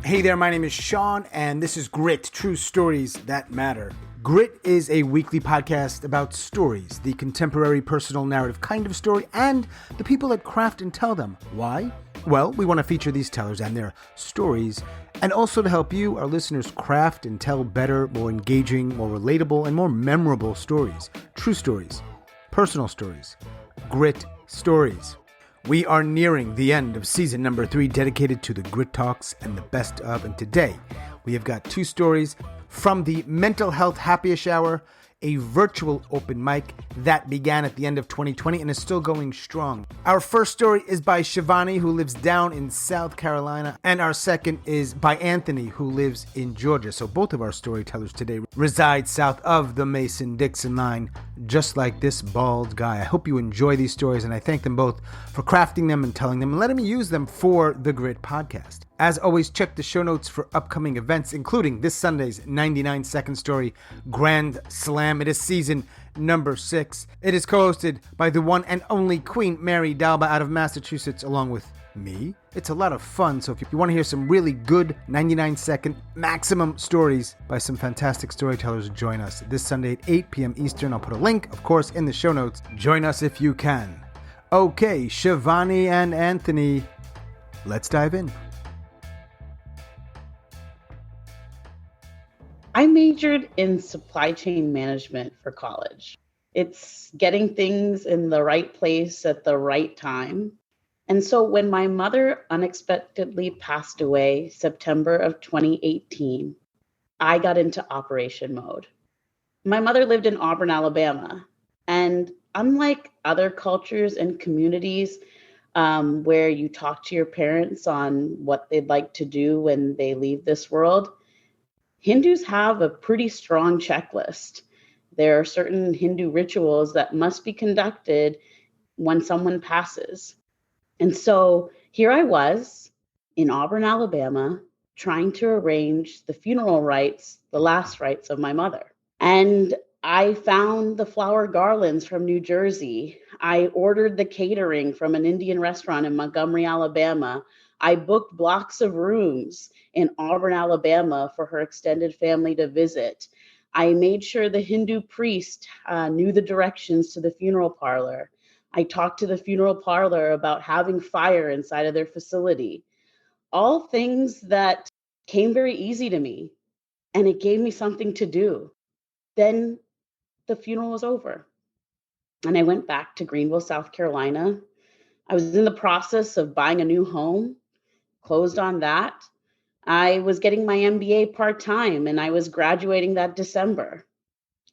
Hey there, my name is Sean, and this is Grit, True Stories That Matter. Grit is a weekly podcast about stories, the contemporary personal narrative kind of story, and the people that craft and tell them. Why? Well, we want to feature these tellers and their stories, and also to help you, our listeners, craft and tell better, more engaging, more relatable, and more memorable stories. True stories, personal stories, Grit stories. We are nearing the end of season number 3 dedicated to the Grit Talks and the best of. And today we have got 2 stories from the Mental Health Happyish Hour, a virtual open mic that began at the end of 2020 and is still going strong. Our first story is by Shivani, who lives down in South Carolina, and our second is by Anthony, who lives in Georgia. So both of our storytellers today reside south of the Mason-Dixon line, just like this bald guy. I hope you enjoy these stories, and I thank them both for crafting them and telling them and letting me use them for the Grit podcast. As always, check the show notes for upcoming events, including this Sunday's 99-second story, Grand Slam. It is season number 6. It is co-hosted by the one and only Queen Mary Dalba out of Massachusetts, along with me. It's a lot of fun, so if you want to hear some really good 99-second maximum stories by some fantastic storytellers, join us this Sunday at 8 p.m. Eastern. I'll put a link, of course, in the show notes. Join us if you can. Okay, Shivani and Anthony, let's dive in. I majored in supply chain management for college. It's getting things in the right place at the right time. And so when my mother unexpectedly passed away, September of 2018, I got into operation mode. My mother lived in Auburn, Alabama. And unlike other cultures and communities where you talk to your parents on what they'd like to do when they leave this world, Hindus have a pretty strong checklist. There are certain Hindu rituals that must be conducted when someone passes. And so here I was in Auburn, Alabama, trying to arrange the funeral rites, the last rites of my mother. And I found the flower garlands from New Jersey. I ordered the catering from an Indian restaurant in Montgomery, Alabama. I booked blocks of rooms in Auburn, Alabama for her extended family to visit. I made sure the Hindu priest knew the directions to the funeral parlor. I talked to the funeral parlor about having fire inside of their facility. All things that came very easy to me, and it gave me something to do. Then the funeral was over, and I went back to Greenville, South Carolina. I was in the process of buying a new home, closed on that. I was getting my MBA part-time, and I was graduating that December,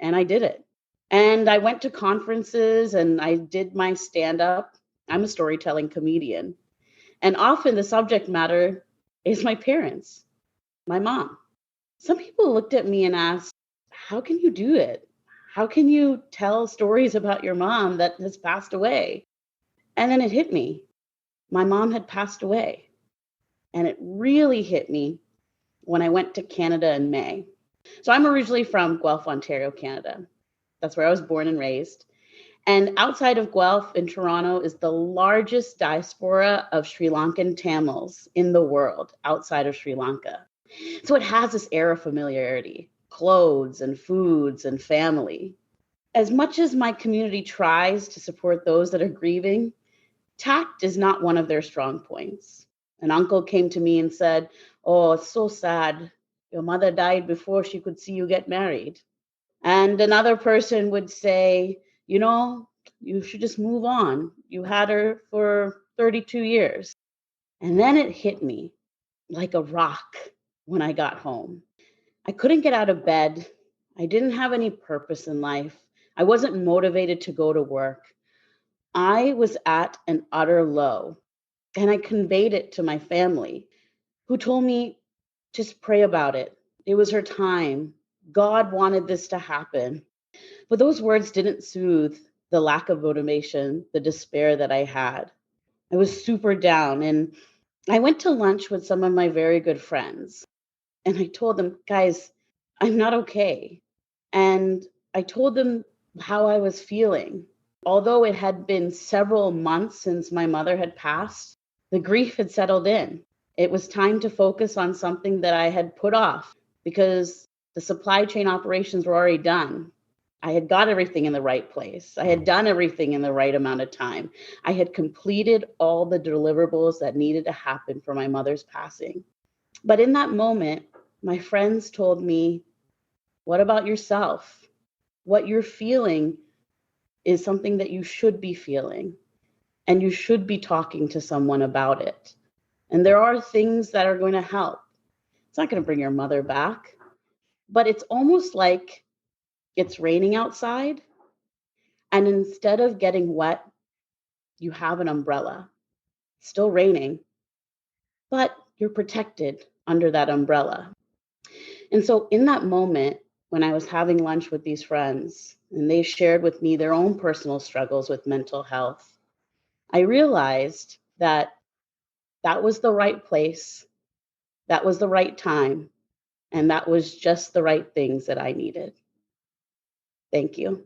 and I did it. And I went to conferences and I did my stand-up. I'm a storytelling comedian. And often the subject matter is my parents, my mom. Some people looked at me and asked, how can you do it? How can you tell stories about your mom that has passed away? And then it hit me. My mom had passed away. And it really hit me when I went to Canada in May. So I'm originally from Guelph, Ontario, Canada. That's where I was born and raised. And outside of Guelph in Toronto is the largest diaspora of Sri Lankan Tamils in the world outside of Sri Lanka. So it has this air of familiarity, clothes and foods and family. As much as my community tries to support those that are grieving, tact is not one of their strong points. An uncle came to me and said, "Oh, it's so sad. Your mother died before she could see you get married." And another person would say, you should just move on. You had her for 32 years. And then it hit me like a rock when I got home. I couldn't get out of bed. I didn't have any purpose in life. I wasn't motivated to go to work. I was at an utter low. And I conveyed it to my family, who told me, just pray about it. It was her time. God wanted this to happen. But those words didn't soothe the lack of motivation, the despair that I had. I was super down. And I went to lunch with some of my very good friends. And I told them, guys, I'm not okay. And I told them how I was feeling. Although it had been several months since my mother had passed, the grief had settled in. It was time to focus on something that I had put off because the supply chain operations were already done. I had got everything in the right place. I had done everything in the right amount of time. I had completed all the deliverables that needed to happen for my mother's passing. But in that moment, my friends told me, what about yourself? What you're feeling is something that you should be feeling, and you should be talking to someone about it. And there are things that are going to help. It's not going to bring your mother back, but it's almost like it's raining outside. And instead of getting wet, you have an umbrella. It's still raining, but you're protected under that umbrella. And so, in that moment, when I was having lunch with these friends and they shared with me their own personal struggles with mental health, I realized that that was the right place, that was the right time, and that was just the right things that I needed. Thank you.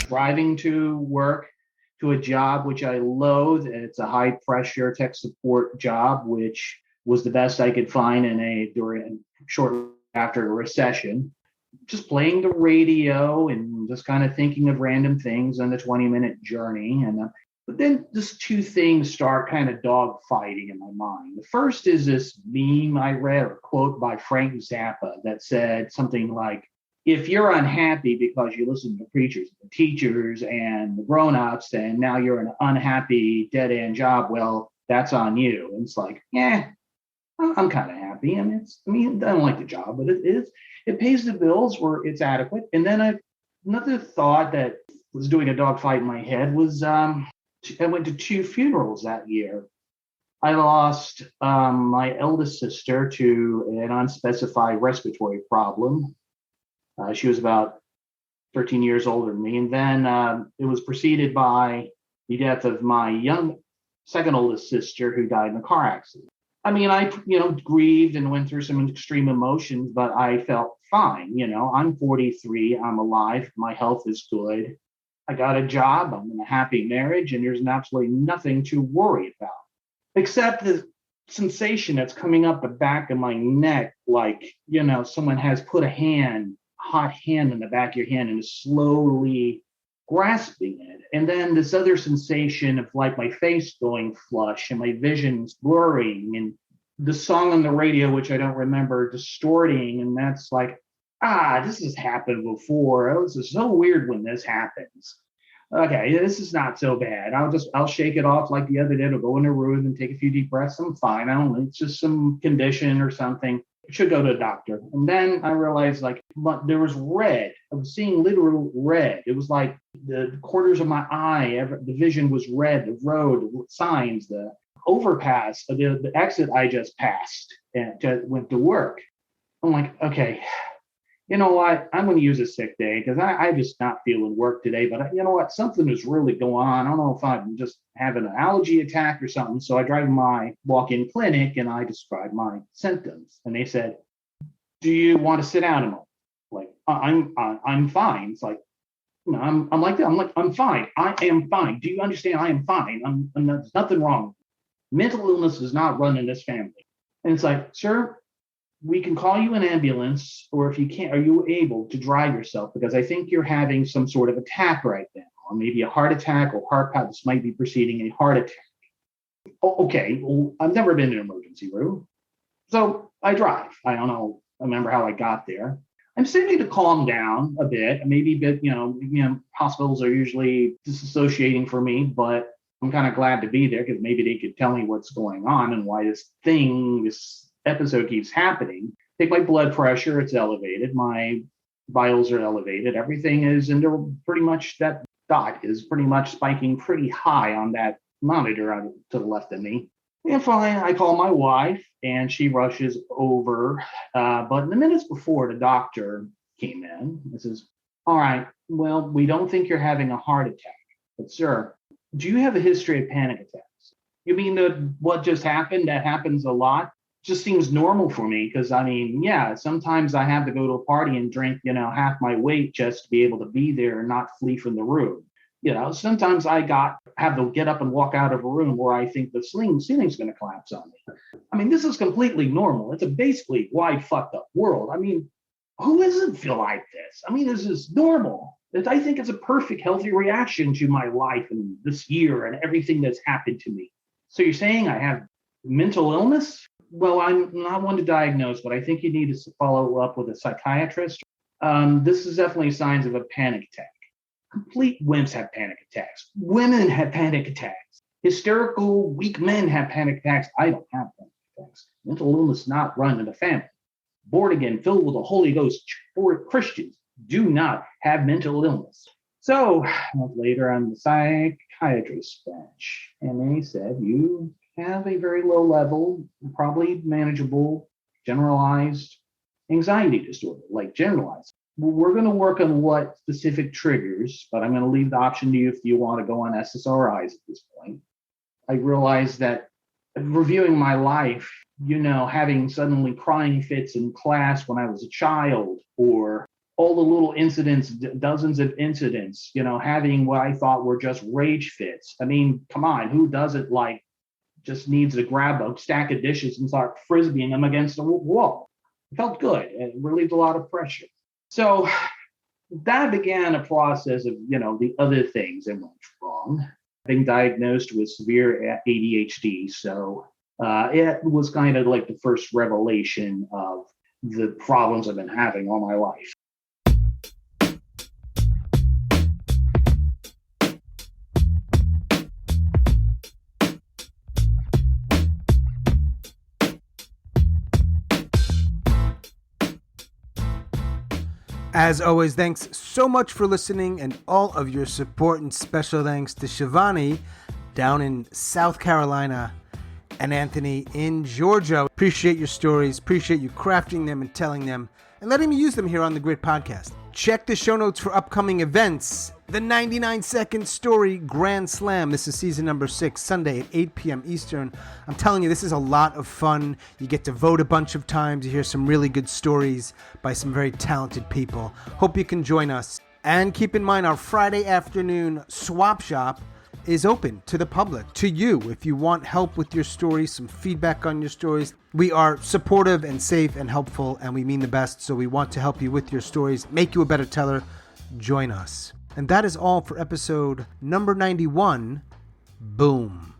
Driving to work, to a job which I loathe, and it's a high pressure tech support job, which was the best I could find during shortly after a recession. Just playing the radio and just kind of thinking of random things on the 20-minute journey. But then just two things start kind of dog fighting in my mind. The first is this meme I read, or quote by Frank Zappa, that said something like, if you're unhappy because you listen to preachers, the teachers, and the grown-ups, and now you're in an unhappy dead-end job, well, that's on you. And it's like, yeah, I'm kind of happy. I don't like the job, but it pays the bills, or it's adequate. And then another thought that was doing a dogfight in my head was I went to two funerals that year. I lost my eldest sister to an unspecified respiratory problem. She was about 13 years older than me. And then it was preceded by the death of my young second oldest sister, who died in a car accident. I grieved and went through some extreme emotions, but I felt fine. I'm 43, I'm alive, my health is good. I got a job, I'm in a happy marriage, and there's absolutely nothing to worry about, except the sensation that's coming up the back of my neck, like, someone has put a hot hand in the back of your hand and is slowly grasping it. And then this other sensation of like my face going flush and my vision's blurring, and the song on the radio, which I don't remember, distorting. And that's like, this has happened before. Oh, this is so weird when this happens. Okay, this is not so bad. I'll shake it off like the other day. I'll go in a room and take a few deep breaths. I'm fine. I don't know. It's just some condition or something. I should go to a doctor. And then I realized there was red. I was seeing literal red. It was like the corners of my eye, the vision was red, the road, the signs, the overpass, the exit I just passed and went to work. I'm like, okay, you know what? I'm going to use a sick day because I just not feeling work today. But you know what? Something is really going on. I don't know if I'm just having an allergy attack or something. So I drive my walk-in clinic and I describe my symptoms. And they said, "Do you want to sit down a moment?" Like, I'm fine. It's like, I'm like that. I'm like, I'm fine. I am fine. Do you understand? I am fine. There's nothing wrong. Mental illness does not run in this family. And it's like, sir, we can call you an ambulance, or if you can't, are you able to drive yourself? Because I think you're having some sort of attack right now, or maybe a heart attack or heart palpitation. This might be preceding a heart attack. Oh, okay, well, I've never been in an emergency room. So I drive. I don't know, I remember how I got there. I'm simply to calm down a bit, maybe a bit, hospitals are usually disassociating for me, but I'm kind of glad to be there because maybe they could tell me what's going on and why this episode keeps happening. Take my blood pressure, it's elevated. My vitals are elevated. Everything is, and they're pretty much, that dot is pretty much spiking pretty high on that monitor to the left of me. And fine, I call my wife and she rushes over. But in the minutes before, the doctor came in and says, "All right, well, we don't think you're having a heart attack, but sir, do you have a history of panic attacks?" You mean what just happened? That happens a lot. Just seems normal for me because yeah, sometimes I have to go to a party and drink, half my weight just to be able to be there and not flee from the room. Sometimes I have to get up and walk out of a room where I think the ceiling's going to collapse on me. This is completely normal. It's a basically wide fucked up world. Who doesn't feel like this? This is normal. I think it's a perfect, healthy reaction to my life and this year and everything that's happened to me. So you're saying I have mental illness? Well, I'm not one to diagnose, but I think you need to follow up with a psychiatrist. This is definitely signs of a panic attack. Complete wimps have panic attacks. Women have panic attacks. Hysterical, weak men have panic attacks. I don't have panic attacks. Mental illness not run in the family. Born again, filled with the Holy Ghost, for Christians do not have mental illness. So a month later, I'm the psychiatrist's bench, and they said, you have a very low level, probably manageable, generalized anxiety disorder, like generalized. We're going to work on what specific triggers, but I'm going to leave the option to you if you want to go on SSRIs at this point. I realized that reviewing my life, having suddenly crying fits in class when I was a child, or all the little incidents, dozens of incidents, having what I thought were just rage fits. Come on, who does it just needs to grab a stack of dishes and start frisbeeing them against a wall? It felt good. It relieved a lot of pressure. So that began a process of, the other things that went wrong. Being diagnosed with severe ADHD. So it was kind of like the first revelation of the problems I've been having all my life. As always, thanks so much for listening and all of your support, and special thanks to Shivani down in South Carolina and Anthony in Georgia. Appreciate your stories, appreciate you crafting them and telling them and letting me use them here on the Grit Podcast. Check the show notes for upcoming events. The 99-Second Story Grand Slam. This is season number 6, Sunday at 8 p.m. Eastern. I'm telling you, this is a lot of fun. You get to vote a bunch of times. You hear some really good stories by some very talented people. Hope you can join us. And keep in mind, our Friday afternoon swap shop is open to the public, to you. If you want help with your stories, some feedback on your stories, we are supportive and safe and helpful, and we mean the best. So we want to help you with your stories, make you a better teller. Join us. And that is all for episode number 91. Boom.